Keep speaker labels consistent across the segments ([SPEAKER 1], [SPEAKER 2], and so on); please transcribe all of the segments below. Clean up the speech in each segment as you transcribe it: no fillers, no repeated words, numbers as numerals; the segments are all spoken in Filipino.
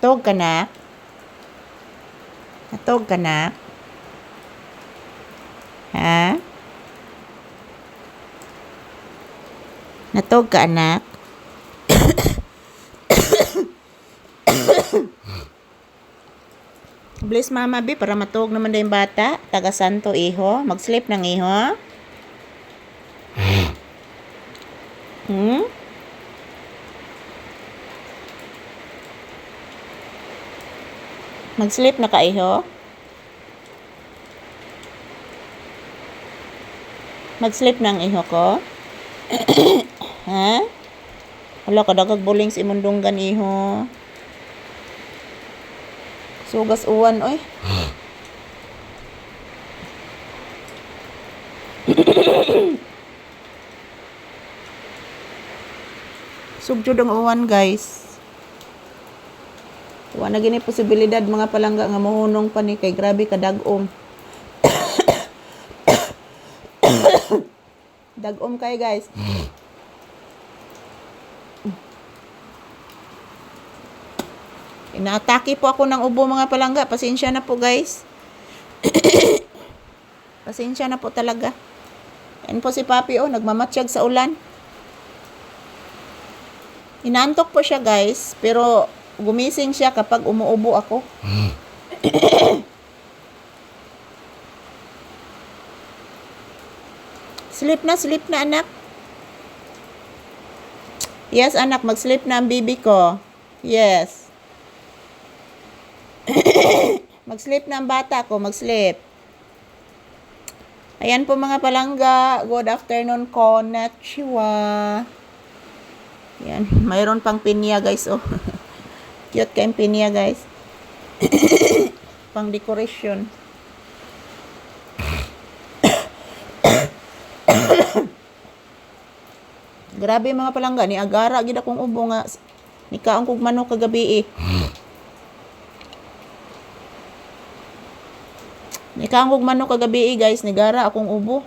[SPEAKER 1] Tog ka na? Natog ka na? Ha? Natog ka, anak? Bless mama bi para matog naman na yung bata. Taga santo iho. Mag-sleep ng iho. Mag-sleep na ka iho. Mag-sleep ng iho ko. Ha? Wala ka dagag buling sa imundunggan iho. Sugas uwan oy. Sugjud ang uwan guys. Wala na gini posibilidad mga palangga nga mohunong pa ni kay grabe ka dagom. Dagom kay guys. Inaatake po ako ng ubo mga palangga. Pasensya na po guys. Pasensya na po talaga. Yan po si Papi oh, nagmamatsyag sa ulan. Inaantok po siya guys, pero gumising siya kapag umuubo ako. Sleep na anak. Yes anak, mag-sleep na ang bibi ko. Yes. Mag-sleep na ang bata ko, mag-sleep. Ayan po mga palangga. Good afternoon, konnichiwa. Yan, mayroon pang pinya guys oh. Cute kayong pinya guys. Pang decoration. Grabe mga palangga, ni agara gid akong ubo nga ni kaong kog manok kagabi eh. Ni kaong kog manok kagabi eh guys, ni gara akong ubo.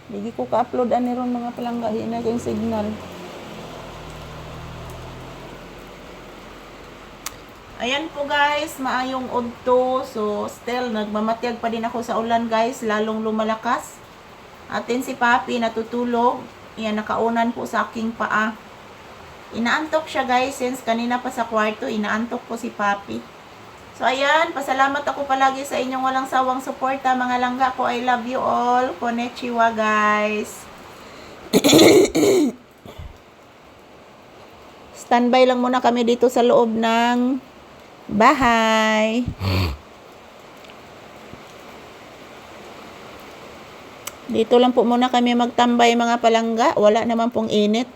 [SPEAKER 1] Hindi ko ka-upload ani ron mga palangga, hina ko yung signal. Ayan po guys, maayong udto. So still nagmamatyag pa din ako sa ulan guys, lalong lumalakas. Atin si Papi natutulog. Yan, nakaunan po sa aking paa. Inaantok siya guys, since kanina pa sa kwarto, inaantok po si Papi. So ayan, pasalamat ako palagi sa inyong walang sawang suporta mga langga ko. I love you all. Konnichiwa guys. Standby lang muna kami dito sa loob ng bahay. Dito lang po muna kami magtambay mga palangga. Wala naman pong init.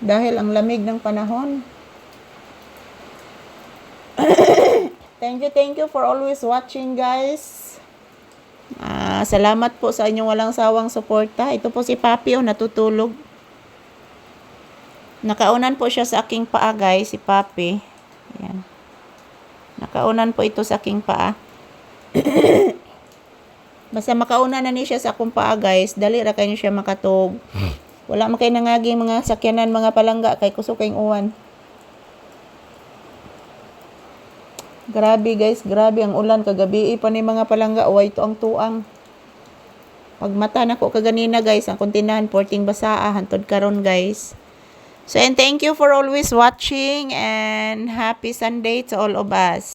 [SPEAKER 1] Dahil ang lamig ng panahon. Thank you for always watching guys. Salamat po sa inyong walang sawang suporta. Ito po si Papi oh, natutulog. Nakaunan po siya sa aking paa guys, si Papi. Ayan. Nakaunan po ito sa aking paa. Basta makaunan na ni siya sa akong paa guys, dali ra kayo siya makatog. Wala man kay nangaging mga sakyanan mga palangga kay kusog kayong uwan. Grabe guys, grabe ang ulan kagabi pa ni mga palangga. Uway ito ang tuang. Pagmata na ko kaganina guys, ang kuntinahan porting basaa hantod karon guys. So and thank you for always watching and happy Sunday to all of us.